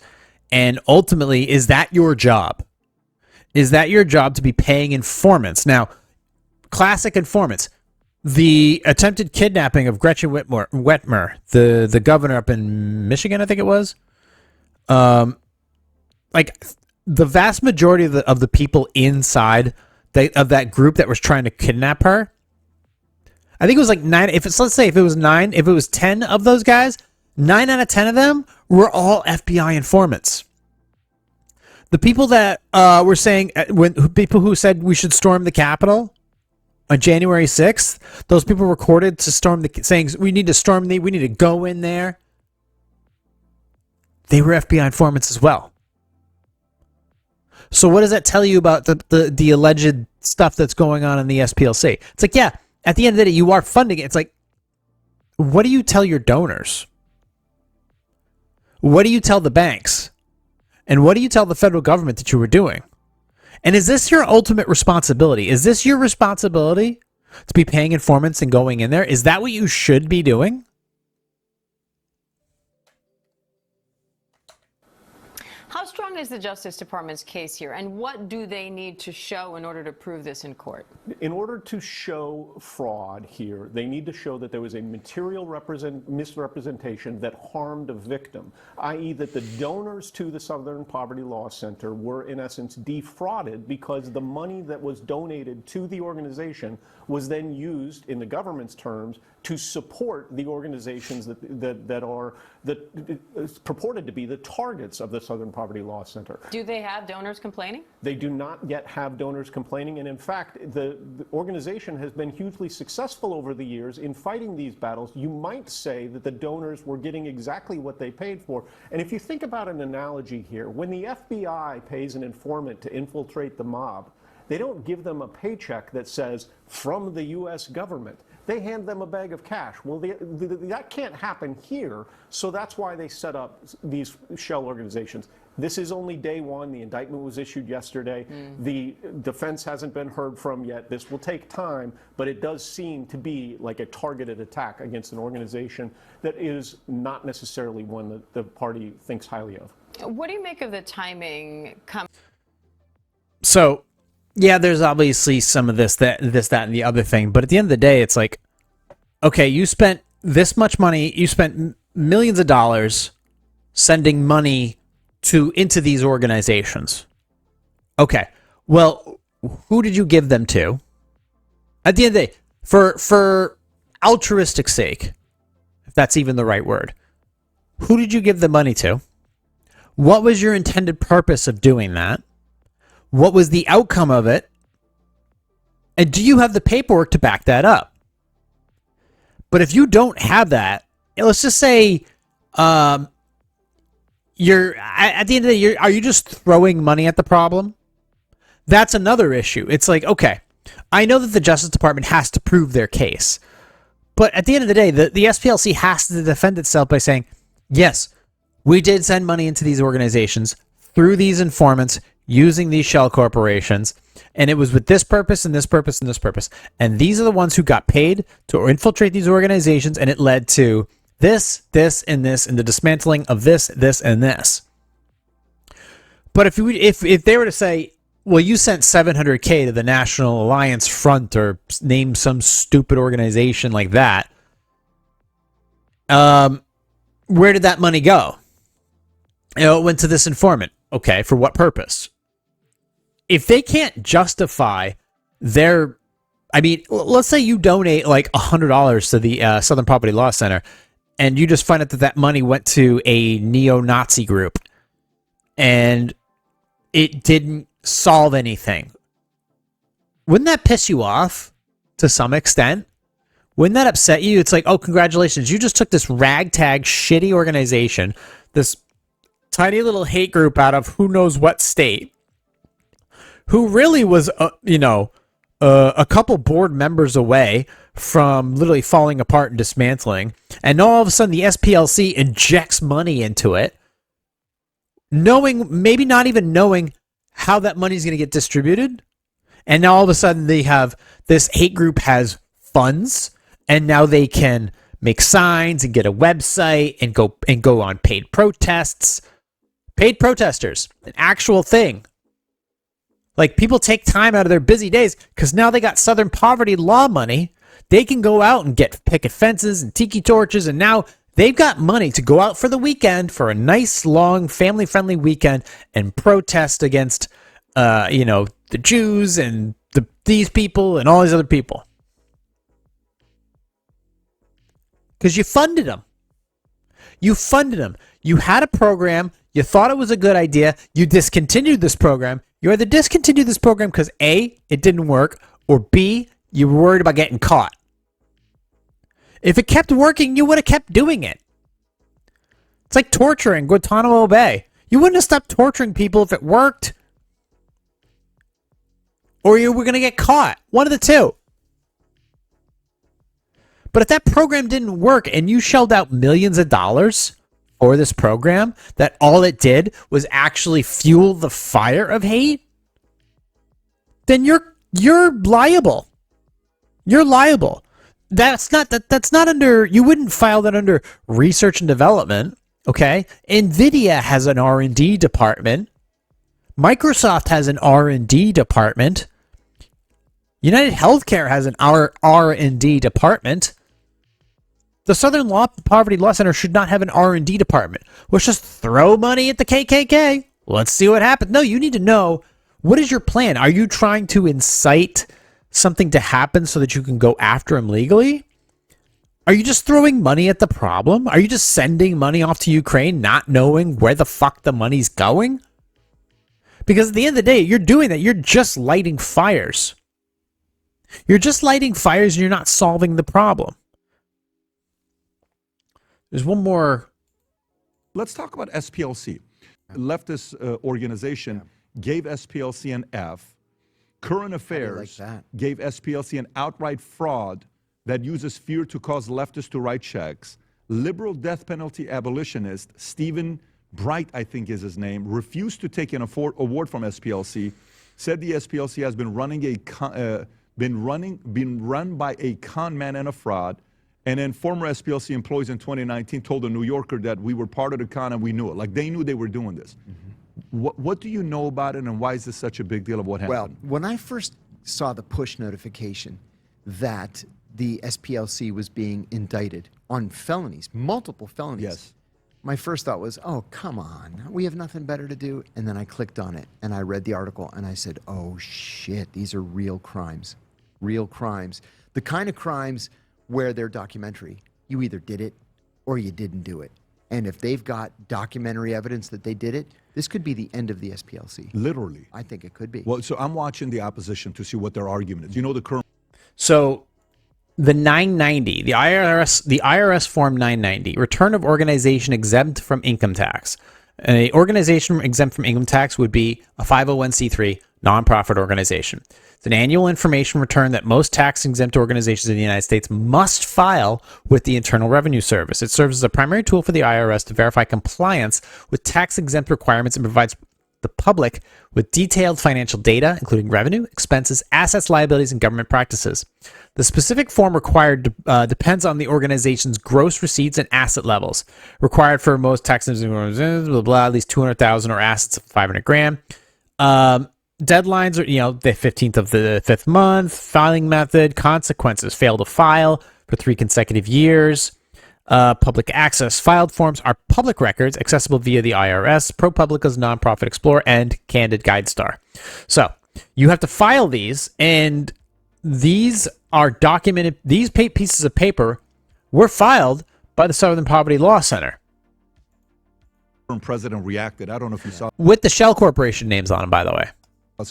And ultimately, is that your job? Is that your job to be paying informants? Now, classic informants. The attempted kidnapping of Gretchen Whitmer, the governor up in Michigan, I think it was. Like the vast majority of the people inside of that group that was trying to kidnap her, I think it was like 9. Let's say if it was 10 of those guys, 9 out of 10 of them were all FBI informants. The people that were saying people who said we should storm the Capitol on January 6th, those people recorded to storm saying we need to go in there. They were FBI informants as well. So what does that tell you about the alleged stuff that's going on in the SPLC? It's like, yeah, at the end of the day, you are funding it. It's like, what do you tell your donors? What do you tell the banks? And what do you tell the federal government that you were doing? And is this your ultimate responsibility? Is this your responsibility to be paying informants and going in there? Is that what you should be doing? How strong is the Justice Department's case here, and what do they need to show in order to prove this in court? In order to show fraud here, they need to show that there was a material misrepresentation that harmed a victim, i.e. that the donors to the Southern Poverty Law Center were, in essence, defrauded because the money that was donated to the organization was then used, in the government's terms, to support the organizations that are purported to be the targets of the Southern Poverty Law Center. Do they have donors complaining? They do not yet have donors complaining, and in fact, the organization has been hugely successful over the years in fighting these battles. You might say that the donors were getting exactly what they paid for. And if you think about an analogy here, when the FBI pays an informant to infiltrate the mob, they don't give them a paycheck that says, from the U.S. government. They hand them a bag of cash. Well, that can't happen here, so that's why they set up these shell organizations. This is only day one. The indictment was issued yesterday. The defense hasn't been heard from yet. This will take time, but it does seem to be like a targeted attack against an organization that is not necessarily one that the party thinks highly of. What do you make of the timing? So, yeah, there's obviously some of this, that, and the other thing. But at the end of the day, it's like, okay, you spent this much money. You spent millions of dollars sending money into these organizations. Okay, well, who did you give them to? At the end of the day, for altruistic sake, if that's even the right word, who did you give the money to? What was your intended purpose of doing that? What was the outcome of it? And do you have the paperwork to back that up? But if you don't have that, let's just say you're at the end of the day, are you just throwing money at the problem? That's another issue. It's like, okay, I know that the Justice Department has to prove their case. But at the end of the day, the SPLC has to defend itself by saying, yes, we did send money into these organizations through these informants, using these shell corporations, and it was with this purpose and this purpose and this purpose. And these are the ones who got paid to infiltrate these organizations, and it led to this, this, and this, and the dismantling of this, and this. But if they were to say, well, you sent $700K to the National Alliance Front or name some stupid organization like that, where did that money go? It went to this informant. Okay, for what purpose? If they can't justify their, I mean, let's say you donate like $100 to the Southern Poverty Law Center, and you just find out that that money went to a neo-Nazi group, and it didn't solve anything. Wouldn't that piss you off to some extent? Wouldn't that upset you? It's like, oh, congratulations, you just took this ragtag, shitty organization, this tiny little hate group out of who knows what state, who really was, a couple board members away from literally falling apart and dismantling, and all of a sudden the SPLC injects money into it, maybe not even knowing how that money is going to get distributed, and now all of a sudden this hate group has funds, and now they can make signs and get a website and go on paid protests. Paid protesters, an actual thing. Like, people take time out of their busy days because now they got Southern Poverty Law money. They can go out and get picket fences and tiki torches, and now they've got money to go out for the weekend, for a nice, long, family-friendly weekend, and protest against, the Jews and these people and all these other people. Because you funded them. You funded them. You had a program. You thought it was a good idea. You discontinued this program. You either discontinued this program because A, it didn't work, or B, you were worried about getting caught. If it kept working, you would have kept doing it. It's like torturing Guantanamo Bay. You wouldn't have stopped torturing people if it worked. Or you were going to get caught. One of the two. But if that program didn't work and you shelled out millions of dollars for this program, that all it did was actually fuel the fire of hate, then you're liable. You're liable. That's not under, you wouldn't file that under research and development, okay? NVIDIA has an R&D department. Microsoft has an R&D department. United Healthcare has an R&D department. The Southern Poverty Law Center should not have an R&D department. Let's just throw money at the KKK. Let's see what happens. No, you need to know, what is your plan? Are you trying to incite something to happen so that you can go after him legally? Are you just throwing money at the problem? Are you just sending money off to Ukraine not knowing where the fuck the money's going? Because at the end of the day, you're doing that. You're just lighting fires. You're just lighting fires and you're not solving the problem. There's one more. Let's talk about SPLC. Leftist organization gave SPLC an F. Current Affairs gave SPLC an outright fraud that uses fear to cause leftists to write checks. Liberal death penalty abolitionist Stephen Bright, I think is his name, refused to take an award from SPLC. Said the SPLC has been run by a con man and a fraud. And then former SPLC employees in 2019 told the New Yorker that we were part of the con and we knew it. Like they knew they were doing this. What do you know about it, and why is this such a big deal of what happened? Well, when I first saw the push notification that the SPLC was being indicted on felonies, multiple felonies, yes, my first thought was, oh, come on, we have nothing better to do. And then I clicked on it and I read the article and I said, oh shit, these are real crimes. Real crimes. The kind of crimes where they're documentary. You either did it or you didn't do it. And if they've got documentary evidence that they did it, this could be the end of the SPLC. Literally. I think it could be. Well, so I'm watching the opposition to see what their argument is. You know the current. So the 990, the IRS Form 990, return of organization exempt from income tax. An organization exempt from income tax would be a 501c3 nonprofit organization. It's an annual information return that most tax-exempt organizations in the United States must file with the Internal Revenue Service. It serves as a primary tool for the IRS to verify compliance with tax-exempt requirements and provides the public with detailed financial data, including revenue, expenses, assets, liabilities, and government practices. The specific form required depends on the organization's gross receipts and asset levels. Required for most tax-exempt organizations, blah, blah, at least $200,000 or assets of $500,000. Deadlines are, the 15th of the 5th month. Filing method, consequences, fail to file for 3 consecutive years. Public access. Filed forms are public records accessible via the IRS, ProPublica's Nonprofit Explorer, and Candid GuideStar. So you have to file these, and these are documented. These pieces of paper were filed by the Southern Poverty Law Center. President reacted. I don't know if you saw with the Shell Corporation names on them, by the way.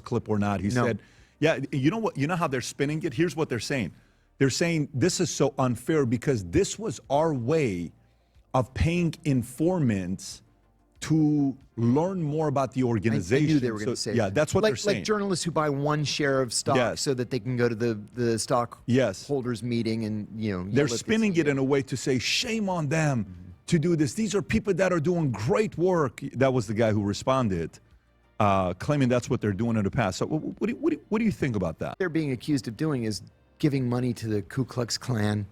Clip or not. He said, yeah, you know what? You know how they're spinning it? Here's what they're saying. They're saying this is so unfair because this was our way of paying informants to learn more about the organization. I knew they were going to say that. That's what they're saying. Like journalists who buy one share of stock so that they can go to the stock holders meeting and, They're spinning it in a way to say, shame on them to do this. These are people that are doing great work. That was the guy who responded. Claiming that's what they're doing in the past. So what do you think about that? They're being accused of doing is giving money to the Ku Klux Klan,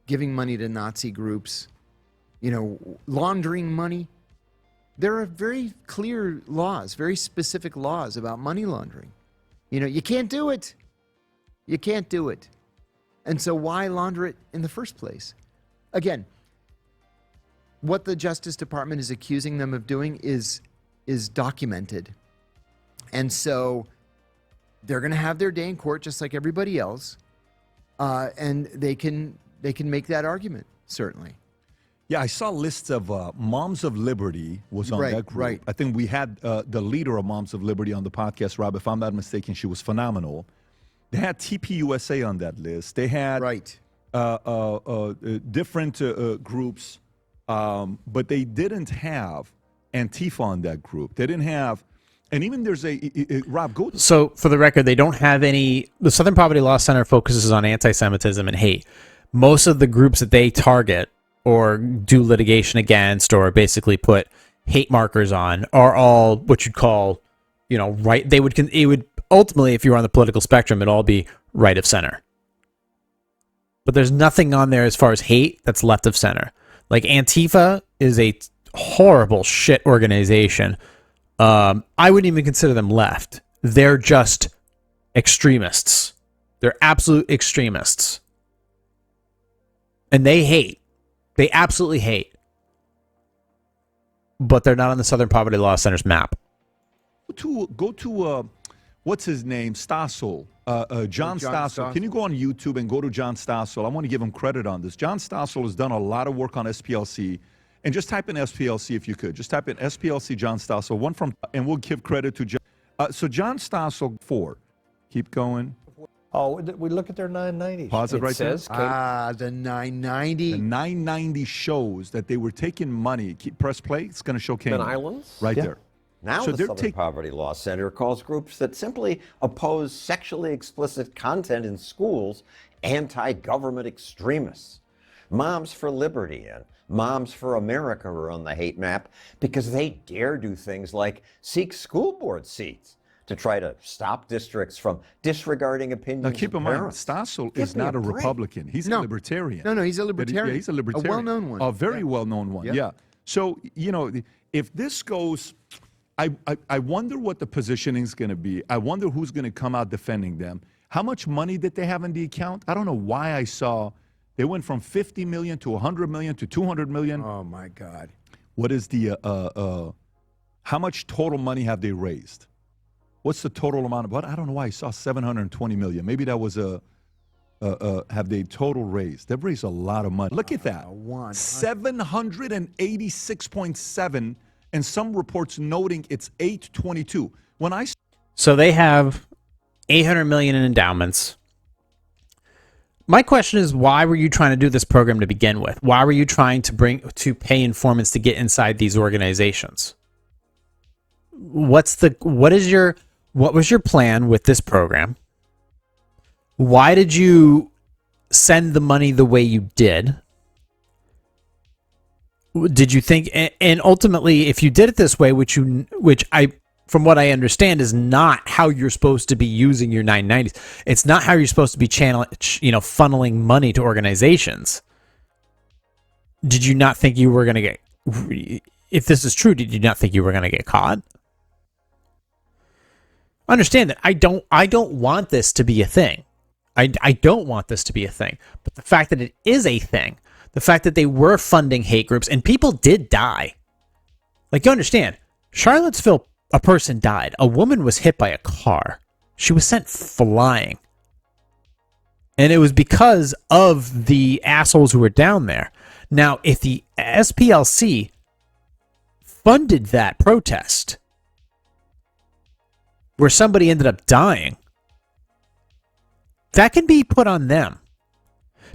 giving money to Nazi groups, laundering money. There are very clear laws, very specific laws about money laundering. You can't do it. You can't do it. And so why launder it in the first place? Again, what the Justice Department is accusing them of doing is documented. And so they're going to have their day in court just like everybody else. And they can make that argument, certainly. Yeah, I saw lists of Moms of Liberty was on that group. Right. I think we had the leader of Moms of Liberty on the podcast, Rob. If I'm not mistaken, she was phenomenal. They had TPUSA on that list. They had different groups, but they didn't have Antifa on that group. They didn't have, and even there's Rob, go. So for the record, they don't have any. The Southern Poverty Law Center focuses on anti-Semitism and hate. Most of the groups that they target or do litigation against or basically put hate markers on are all what you'd call, right. It would ultimately, if you were on the political spectrum, it'd all be right of center. But there's nothing on there as far as hate that's left of center. Like Antifa is a horrible shit organization. I wouldn't even consider them left. They're just extremists. They're absolute extremists. And they hate. They absolutely hate. But they're not on the Southern Poverty Law Center's map. Go to what's his name? Stossel. John Stossel. Can you go on YouTube and go to John Stossel? I want to give him credit on this. John Stossel has done a lot of work on SPLC. And just type in SPLC if you could. Just type in SPLC John Stossel. One from, and we'll give credit to John. So John Stossel 4. Keep going. Oh, we look at their 990s. Pause it right there. The 990. The 990 shows that they were taking money. Press play. It's going to show Cayman Islands? right there. Now So the they're Southern Poverty Law Center calls groups that simply oppose sexually explicit content in schools anti-government extremists. Moms for Liberty and Moms for America are on the hate map because they dare do things like seek school board seats to try to stop districts from disregarding opinions Now keep in of mind, parents. Stossel Give is me not a break. Republican. He's a libertarian. No, he's a Yeah, libertarian. he's a libertarian. A well-known one. A very well-known one, yeah. So, you know, if this goes, I wonder what the positioning is going to be. I wonder who's going to come out defending them. How much money did they have in the account? I don't know why I saw they went from 50 million to 100 million to 200 million. Oh, my God. What is the, how much total money have they raised? What's the total amount of, I don't know why I saw 720 million. Maybe that was have they total raised? They've raised a lot of money. Look at that. 786.7, and some reports noting it's 822. So they have 800 million in endowments. My question is, why were you trying to do this program to begin with? Why were you trying to pay informants to get inside these organizations? What was your plan with this program? Why did you send the money the way you did? Did you think, and ultimately, if you did it this way, which I, from what I understand, is not how you're supposed to be using your 990s. It's not how you're supposed to be funneling money to organizations. Did you not think you were going to get, if this is true, did you not think you were going to get caught? Understand that I don't want this to be a thing. I don't want this to be a thing. But the fact that it is a thing, the fact that they were funding hate groups, and people did die. Like, you understand, Charlottesville, a person died. A woman was hit by a car. She was sent flying. And it was because of the assholes who were down there. Now, if the SPLC funded that protest where somebody ended up dying, that can be put on them.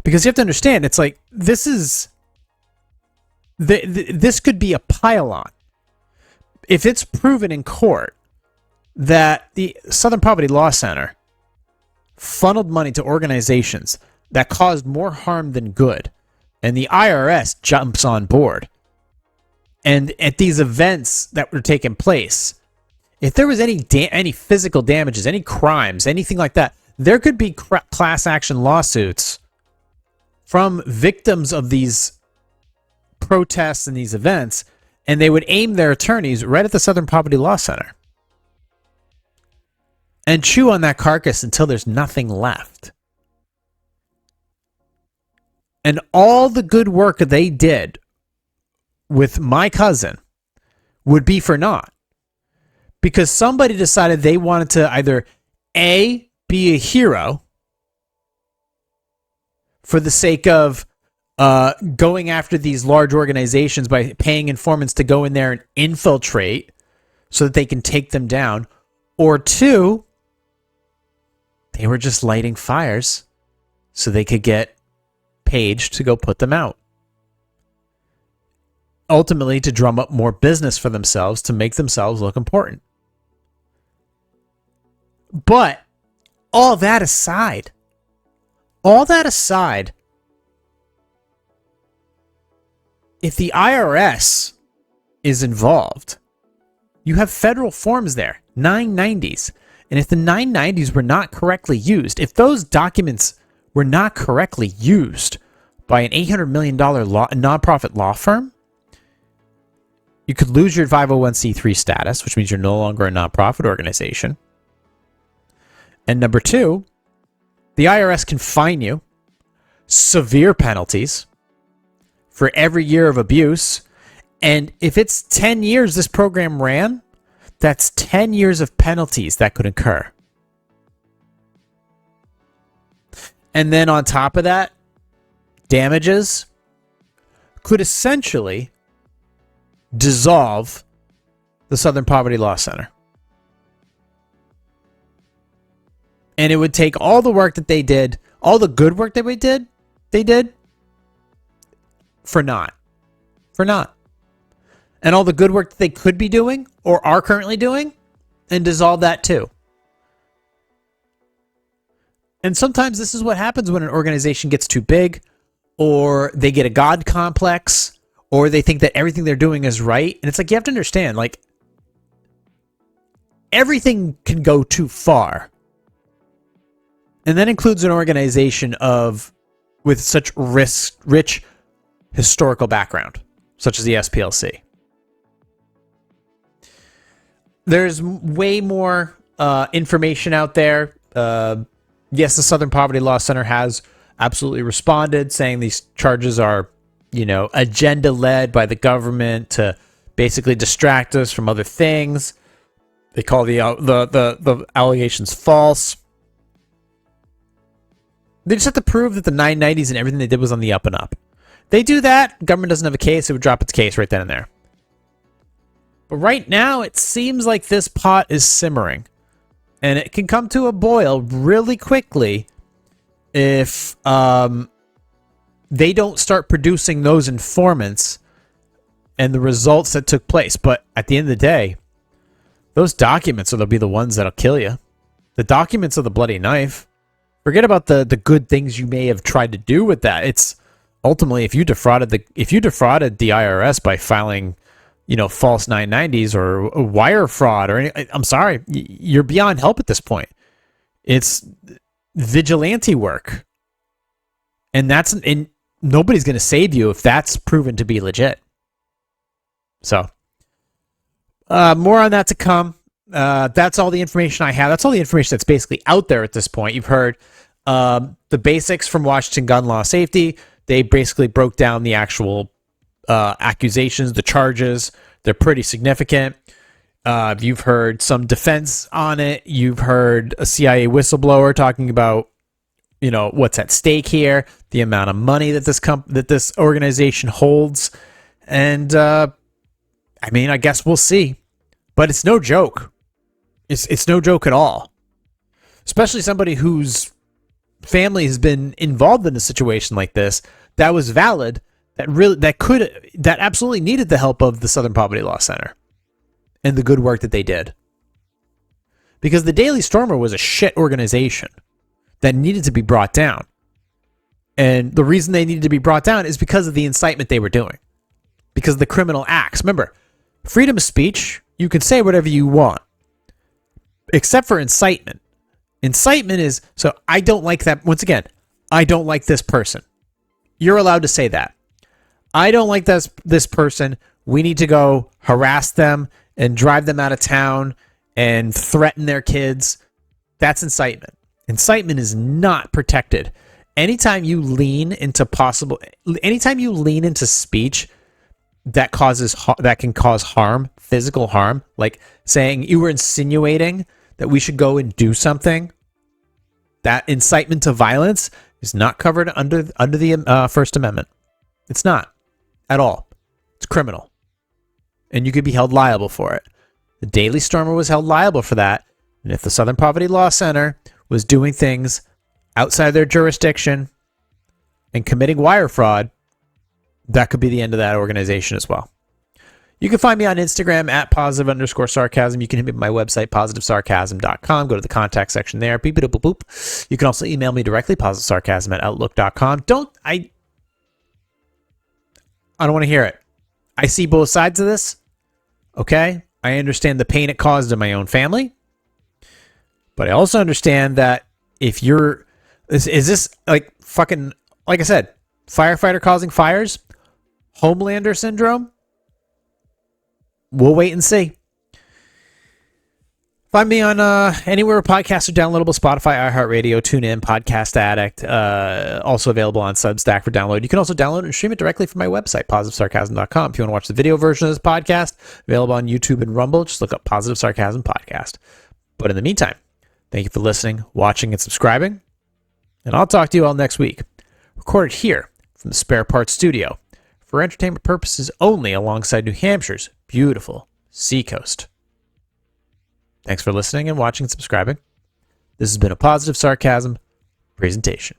Because you have to understand, it's like, this could be a pile-on. If it's proven in court that the Southern Poverty Law Center funneled money to organizations that caused more harm than good, and the IRS jumps on board, and at these events that were taking place, if there was any physical damages, any crimes, anything like that, there could be class action lawsuits from victims of these protests and these events, and they would aim their attorneys right at the Southern Poverty Law Center and chew on that carcass until there's nothing left. And all the good work they did with my cousin would be for naught. Because somebody decided they wanted to either A, be a hero for the sake of going after these large organizations by paying informants to go in there and infiltrate so that they can take them down, or two, they were just lighting fires so they could get Page to go put them out. Ultimately, to drum up more business for themselves, to make themselves look important. But all that aside, if the IRS is involved, you have federal forms there, 990s. And if the 990s were not correctly used, if those documents were not correctly used by an $800 million nonprofit law firm, you could lose your 501c3 status, which means you're no longer a nonprofit organization. And number two, the IRS can fine you severe penalties for every year of abuse. And if it's 10 years this program ran, that's 10 years of penalties that could incur. And then on top of that, damages could essentially dissolve the Southern Poverty Law Center. And it would take all the work that they did, all the good work that they did for naught. For naught. And all the good work that they could be doing or are currently doing, and dissolve that too. And sometimes this is what happens when an organization gets too big, or they get a God complex, or they think that everything they're doing is right. And it's like, you have to understand, like, everything can go too far. And that includes an organization with such rich historical background, such as the SPLC. There's way more information out there. Yes, the Southern Poverty Law Center has absolutely responded, saying these charges are, agenda-led by the government to basically distract us from other things. They call the allegations false. They just have to prove that the 990s and everything they did was on the up and up. They do that, government doesn't have a case, it would drop its case right then and there. But right now, it seems like this pot is simmering. And it can come to a boil really quickly if they don't start producing those informants and the results that took place. But at the end of the day, those documents will be the ones that'll kill you. The documents of the bloody knife. Forget about the good things you may have tried to do with that. It's ultimately, if you defrauded the IRS by filing, false 990s or wire fraud or I'm sorry, you're beyond help at this point. It's vigilante work. And nobody's going to save you if that's proven to be legit. So, more on that to come. That's all the information I have. That's all the information that's basically out there at this point. You've heard the basics from Washington Gun Law Safety. They basically broke down the actual accusations, the charges. They're pretty significant. You've heard some defense on it. You've heard a CIA whistleblower talking about, what's at stake here, the amount of money that this organization holds, and I guess we'll see. But it's no joke. It's no joke at all. Especially somebody whose family has been involved in a situation like this that was valid, that absolutely needed the help of the Southern Poverty Law Center and the good work that they did. Because the Daily Stormer was a shit organization that needed to be brought down. And the reason they needed to be brought down is because of the incitement they were doing. Because of the criminal acts. Remember, freedom of speech, you can say whatever you want. Except for incitement. Incitement is, so I don't like that. Once again, I don't like this person. You're allowed to say that. I don't like this person. We need to go harass them and drive them out of town and threaten their kids. That's incitement. Incitement is not protected. Anytime you lean into speech that can cause harm, physical harm, like saying you were insinuating that we should go and do something, that incitement to violence is not covered under the First Amendment. It's not at all. It's criminal. And you could be held liable for it. The Daily Stormer was held liable for that. And if the Southern Poverty Law Center was doing things outside their jurisdiction and committing wire fraud, that could be the end of that organization as well. You can find me on Instagram at @positive_sarcasm. You can hit me at my website, positivesarcasm.com. Go to the contact section there. Beep, boop, boop, boop. You can also email me directly, positivesarcasm@outlook.com. I don't want to hear it. I see both sides of this. Okay? I understand the pain it caused in my own family. But I also understand that if you're... Is this like fucking... Like I said, firefighter causing fires? Homelander syndrome? we'll wait and see. Find me on anywhere podcasts are downloadable: Spotify, iHeartRadio, TuneIn, Podcast Addict. Also available on Substack for download. You can also download and stream it directly from my website, PositiveSarcasm.com. If you want to watch the video version of this podcast, available on YouTube and Rumble, just look up Positive Sarcasm Podcast. But in the meantime, thank you for listening, watching, and subscribing. And I'll talk to you all next week. Recorded here from the Spare Parts Studio for entertainment purposes only, alongside New Hampshire's beautiful seacoast. Thanks for listening and watching and subscribing. This has been a Positive Sarcasm presentation.